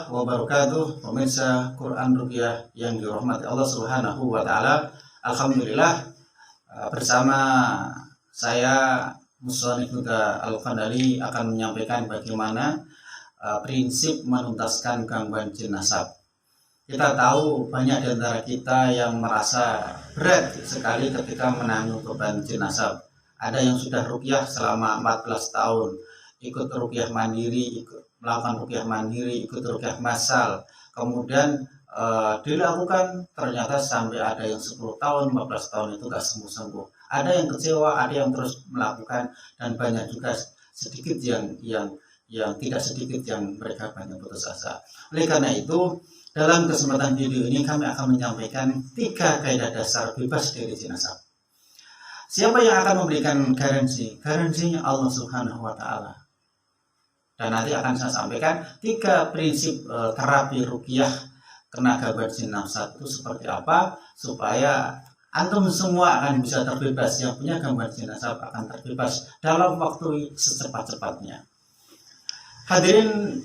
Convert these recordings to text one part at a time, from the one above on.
warahmatullahi wabarakatuh. Pemirsa Quran Ruqyah yang dirahmati Allah Subhanahu wa taala. Alhamdulillah, bersama saya Musonif Huda Al-Qadali akan menyampaikan bagaimana prinsip menuntaskan gangguan jin nasab. Kita tahu banyak di antara kita yang merasa berat sekali ketika menanggung beban jin nasab. Ada yang sudah ruqyah selama 14 tahun, ikut ruqyah mandiri, melakukan ruqyah mandiri, ikut ruqyah massal, kemudian dilakukan, ternyata sampai ada yang 10 tahun, 15 tahun itu gak sembuh-sembuh. Ada yang kecewa, ada yang terus melakukan, dan banyak juga sedikit yang tidak sedikit yang mereka banyak putus asa. Oleh karena itu, dalam kesempatan video ini kami akan menyampaikan 3 kaidah dasar bebas dari jin nasab. Siapa yang akan memberikan garansi? Garansinya Allah Subhanahu wa taala. Dan nanti akan saya sampaikan 3 prinsip terapi ruqyah kena gangguan jin nasab itu seperti apa, supaya antum semua akan bisa terbebas, yang punya gangguan jin nasab akan terbebas dalam waktu secepat-cepatnya. Hadirin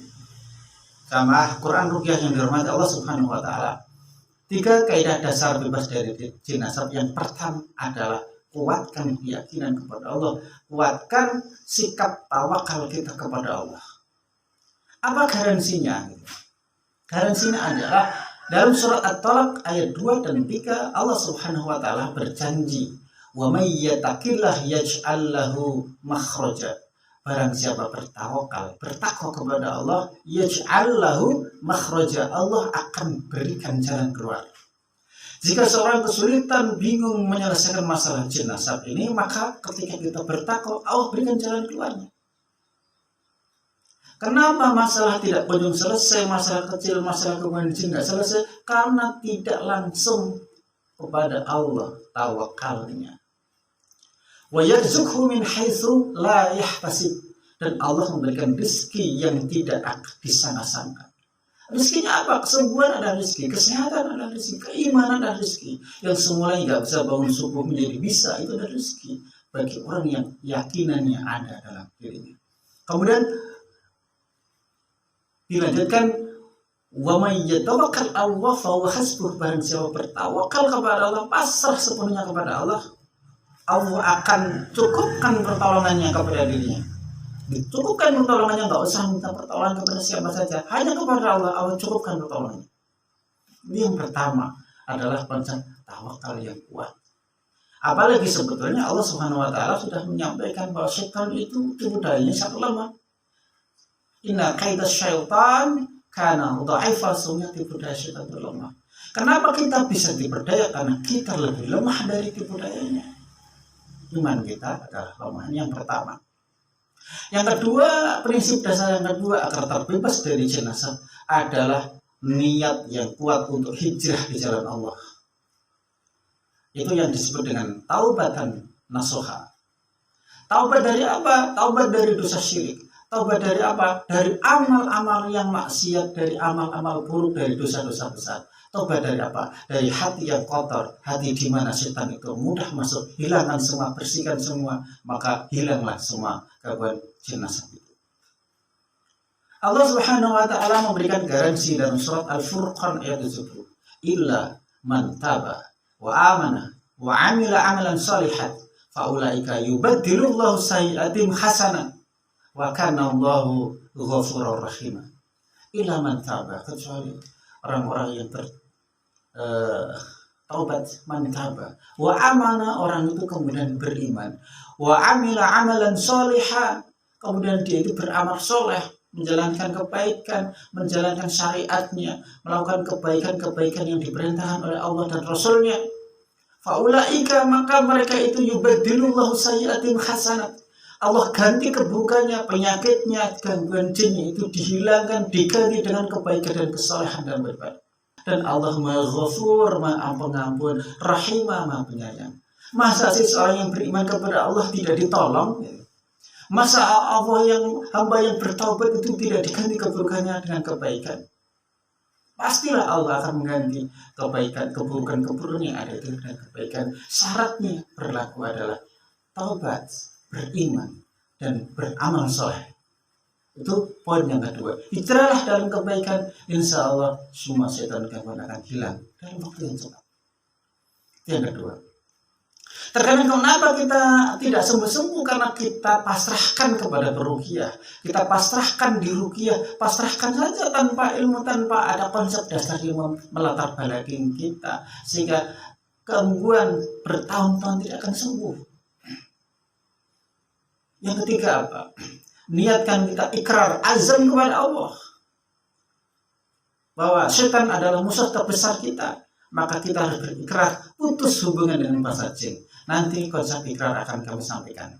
jamaah Quran Ruqyah yang dirahmati Allah Subhanahu wa taala. 3 kaidah dasar bebas dari jin nasab. Yang pertama adalah kuatkan keyakinan kepada Allah, kuatkan sikap tawakal kita kepada Allah. Apa garansinya? Garansinya adalah dalam surat At-Talaq ayat 2 dan 3, Allah Subhanahu wa taala berjanji, "Wa may yattaqillah yaj'al lahu makhraja." Barang siapa bertawakal, bertakwa kepada Allah, yaj'al lahu makhraja, Allah akan berikan jalan keluar. Jika seorang kesulitan, bingung menyelesaikan masalah jin nasab ini, maka ketika kita bertakwa, Allah berikan jalan keluarnya. Kenapa masalah tidak kunjung selesai, masalah kecil, masalah gangguan jin tidak selesai? Karena tidak langsung kepada Allah tawakalnya. Wa yarzuqhu min haitsu la yahtasib, dan Allah memberikan rezeki yang tidak disangka-sangka. Rezekinya apa? Kesembuhan adalah rezeki, kesehatan adalah rezeki, keimanan adalah rezeki. Yang semulanya nggak bisa bangun subuh menjadi bisa, itu adalah rezeki bagi orang yang yakinannya ada dalam dirinya. Kemudian dilanjutkan, wa may yatawakkal Allah fa huwa hasbuh, barang siapa bertawakal kepada Allah, pasrah sepenuhnya kepada Allah, Allah akan cukupkan pertolongannya kepada dirinya. Dicukupkan pertolongannya, nggak usah minta pertolongan kepada siapa saja, hanya kepada Allah, Allah cukupkan pertolongannya. Ini yang pertama adalah konsep tawakal yang kuat. Apalagi sebetulnya Allah Subhanahu wa taala sudah menyampaikan bahwa setan itu tipu dayanya sangat lemah. Inna kaidas syaitan kana dha'ifa, sungguh tipu daya setan itu lemah. Kenapa kita bisa diperdaya? Karena kita lebih lemah dari tipu dayanya. Iman kita adalah lemah. Yang pertama. Yang kedua, prinsip dasar yang kedua agar terbebas dari jin nasab adalah niat yang kuat untuk hijrah di jalan Allah. Itu yang disebut dengan taubatan nasuha. Taubat dari apa? Taubat dari dosa syirik. Taubat dari apa? Dari amal-amal yang maksiat, dari amal-amal buruk, dari dosa-dosa besar. Taubat dari apa? Dari hati yang kotor, hati di mana setan itu mudah masuk. Hilangkan semua, bersihkan semua, maka hilanglah semua gangguan jin nasab itu. Allah Subhanahu wa taala memberikan garansi dalam surat Al-Furqan ayat 70. Illa man taba wa amana wa amila amalan shalihan fa ulaika yubaddilullahu sayyi'atihim hasanat wa kana Allahu ghafurur rahim. Illa man taba, kecuali orang-orang yang taubat, man taba wa amana, orang itu kemudian beriman, wa amila amalan shalihan, kemudian dia itu beramal soleh, menjalankan kebaikan, menjalankan syariatnya, melakukan kebaikan-kebaikan yang diperintahkan oleh Allah dan Rasulnya. Faulaika, maka mereka itu yubaddilullahu sayyi'atihim hasanat, Allah ganti keburukannya, penyakitnya, gangguan jinnya itu dihilangkan, diganti dengan kebaikan dan kesalehan dan beribadah. Dan Allah Maha Ghafur, Maha Pengampun, Rahimah, Maha Penyayang. Masa sih seorang yang beriman kepada Allah tidak ditolong? Masa hamba yang bertaubat itu tidak diganti keburukannya dengan kebaikan? Pastilah Allah akan mengganti kebaikan, keburukan yang ada itu dengan kebaikan. Syaratnya berlaku adalah taubat, beriman, dan beramal soleh. Itu poin yang kedua. Hijrahlah dalam kebaikan, insya Allah semua setan gangguan akan hilang dalam waktu yang cepat. Itu yang kedua. Terkadang kenapa kita tidak sembuh-sembuh? Karena kita pasrahkan kepada beruqyah, kita pasrahkan di ruqyah, pasrahkan saja tanpa ilmu, tanpa ada konsep dasar yang melatar belakangi kita, sehingga gangguan bertahun-tahun tidak akan sembuh. Yang ketiga apa? Niatkan kita ikrar azam kepada Allah bahwa setan adalah musuh terbesar kita, maka kita harus berikrar putus hubungan dengan bangsa jin. Nanti konsep ikrar akan kami sampaikan.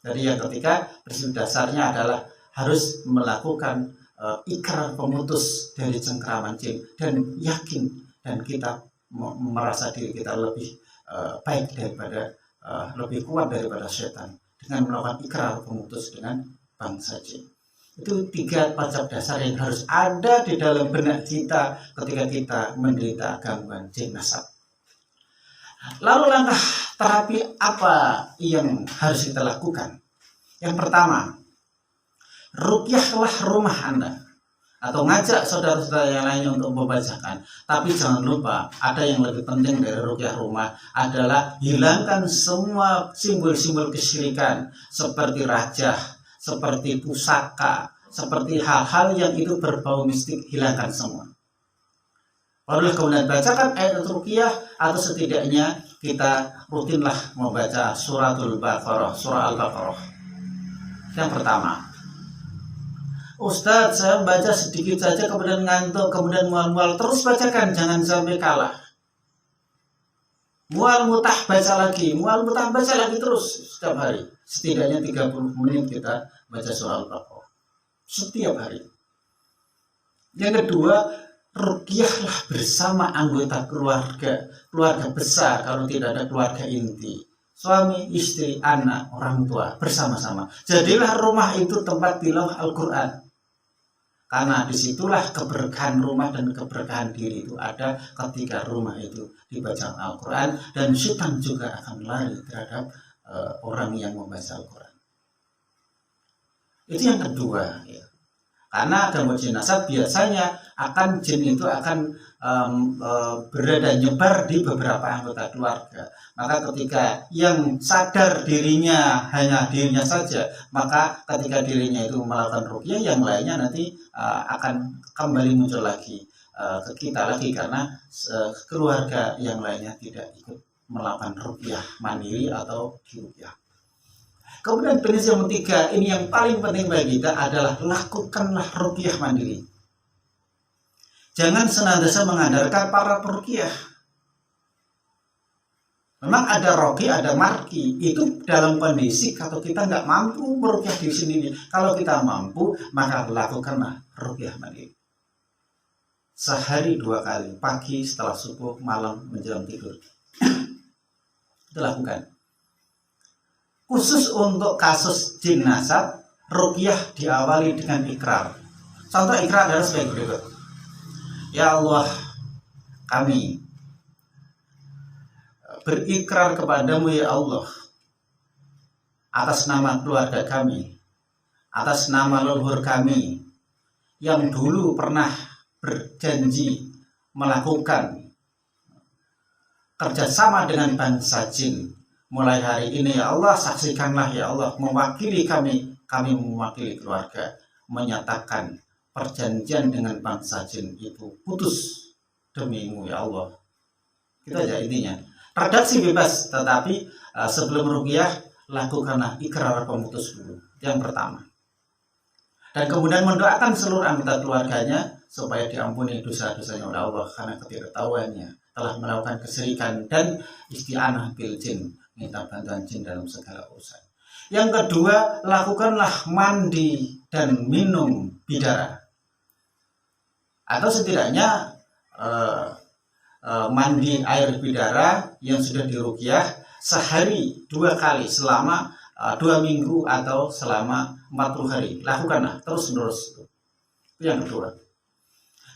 Jadi yang ketiga, prinsip dasarnya adalah harus melakukan ikrar pemutus dari cengkraman jin dan yakin, dan kita merasa diri kita lebih baik daripada lebih kuat daripada setan dengan melakukan ikrar pemutus dengan bangsa jin. Itu 3 konsep dasar yang harus ada di dalam benak kita ketika kita menderita gangguan jin nasab. Lalu langkah terapi apa yang harus kita lakukan? Yang pertama, ruqyahlah rumah Anda, atau ngajak saudara-saudara yang lainnya untuk membacakan. Tapi jangan lupa, ada yang lebih penting dari ruqyah rumah adalah hilangkan semua simbol-simbol kesyirikan seperti rajah, seperti pusaka, seperti hal-hal yang itu berbau mistik, hilangkan semua. Barulah kemudian bacakan ayat ruqyah, atau setidaknya kita rutinlah membaca suratul Baqarah, surah Al-Baqarah. Yang pertama, Ustadz, saya baca sedikit saja kemudian ngantuk, kemudian mual-mual, terus bacakan, jangan sampai kalah. Mual-mutah baca lagi, mual-mutah baca lagi terus setiap hari. Setidaknya 30 menit kita baca surah Al-Baqarah setiap hari. Yang kedua, ruqyahlah bersama anggota keluarga besar, kalau tidak ada keluarga inti, suami, istri, anak, orang tua, bersama-sama. Jadilah rumah itu tempat tilawah Al-Quran, karena disitulah keberkahan rumah dan keberkahan diri itu ada ketika rumah itu dibaca Al-Quran, dan syaitan juga akan lari terhadap orang yang membaca Al-Quran. Itu yang kedua, ya. Karena gangguan jin nasab biasanya jin itu akan berada nyebar di beberapa anggota keluarga. Maka ketika yang sadar dirinya hanya dirinya saja, maka ketika dirinya itu melakukan ruqyah, yang lainnya nanti akan kembali muncul lagi ke kita lagi, karena keluarga yang lainnya tidak ikut melakukan ruqyah mandiri atau diruqyah. Kemudian prinsip yang ketiga, ini yang paling penting bagi kita adalah lakukanlah ruqyah mandiri. Jangan senantiasa mengandalkan para peruqyah. Memang ada roqi, ada marki. Itu dalam kondisi kalau kita nggak mampu meruqyah diri sendiri. Kalau kita mampu, maka lakukanlah ruqyah mandiri. Sehari 2 kali, pagi setelah subuh, malam menjelang tidur. Itu lakukan. Khusus untuk kasus jin nasab, ruqyah diawali dengan ikrar. Contoh ikrar adalah sebagai berikut. Ya Allah, kami berikrar kepadamu ya Allah, atas nama keluarga kami, atas nama leluhur kami, yang dulu pernah berjanji melakukan kerjasama dengan bangsa jin. Mulai hari ini ya Allah, saksikanlah ya Allah, mewakili kami mewakili keluarga, menyatakan perjanjian dengan bangsa jin itu putus demi-Mu ya Allah. Kita aja intinya. Redaksi bebas, tetapi sebelum ruqyah lakukanlah ikrar pemutus dulu. Yang pertama. Dan kemudian mendoakan seluruh anggota keluarganya supaya diampuni dosa-dosanya oleh Allah karena ketidaktahuannya telah melakukan kesyirikan dan isti'anah bil jin, minta bantuan jin dalam segala urusan. Yang kedua, lakukanlah mandi dan minum bidara, atau setidaknya mandi air bidara yang sudah diruqyah sehari 2 kali selama 2 minggu atau selama 40 hari. Lakukanlah terus menerus. Itu yang kedua.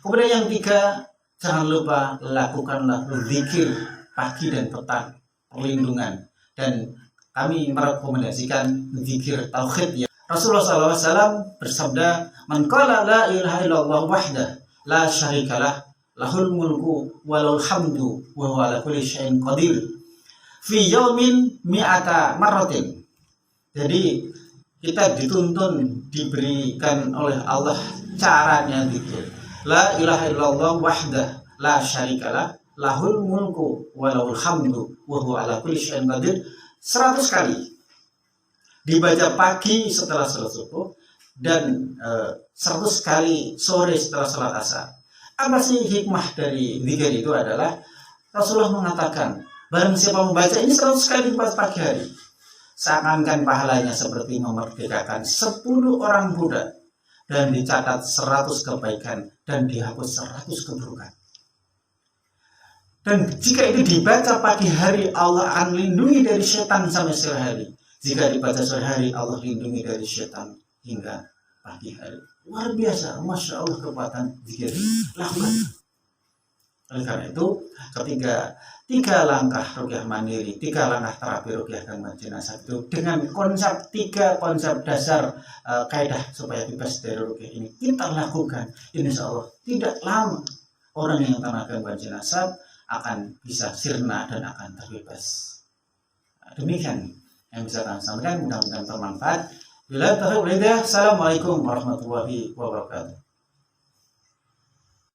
Kemudian yang ketiga, jangan lupa lakukanlah zikir pagi dan petang, perlindungan. Dan kami merekomendasikan zikir tauhid, ya, Rasulullah SAW bersabda, "Man qala la ilaha illallah wahdah la syarikalah lahul mulku walul hamdu wa huwa ala kulli syai'in qadir fi yaumin mi'ata marratin." Jadi kita dituntun, diberikan oleh Allah caranya zikir. La ilaha illallah wahdah la syarikalah lahul mulku walul hamdu wa huwa ala kulli syai'in qadir 100 kali. Dibaca pagi setelah salat subuh dan 100 kali sore setelah salat asar. Apa sih hikmah dari zikir itu adalah Rasulullah mengatakan, barang siapa membaca ini 100 kali pas pagi hari, seakan-akan pahalanya seperti memerdekakan 10 orang budak dan dicatat 100 kebaikan dan dihapus 100 keburukan. Dan jika itu dibaca pagi hari, Allah akan lindungi dari setan sampai sore hari. Jika dibaca sore hari, Allah lindungi dari setan hingga pagi hari. Luar biasa, Masya Allah kekuatan zikir. Lakukan. Oleh karena itu, ketiga 3 langkah ruqyah mandiri, 3 langkah terapi ruqyah gangguan jenazah itu dengan konsep 3 konsep dasar kaidah supaya bebas dari ruqyah ini kita lakukan. Insya Allah tidak lama orang yang kena gangguan jenazah akan bisa sirna dan akan terbebas. Demikian yang bisa kami sampaikan, mudah-mudahan bermanfaat. Bila taufiq wal hidayah. Assalamualaikum warahmatullahi wabarakatuh.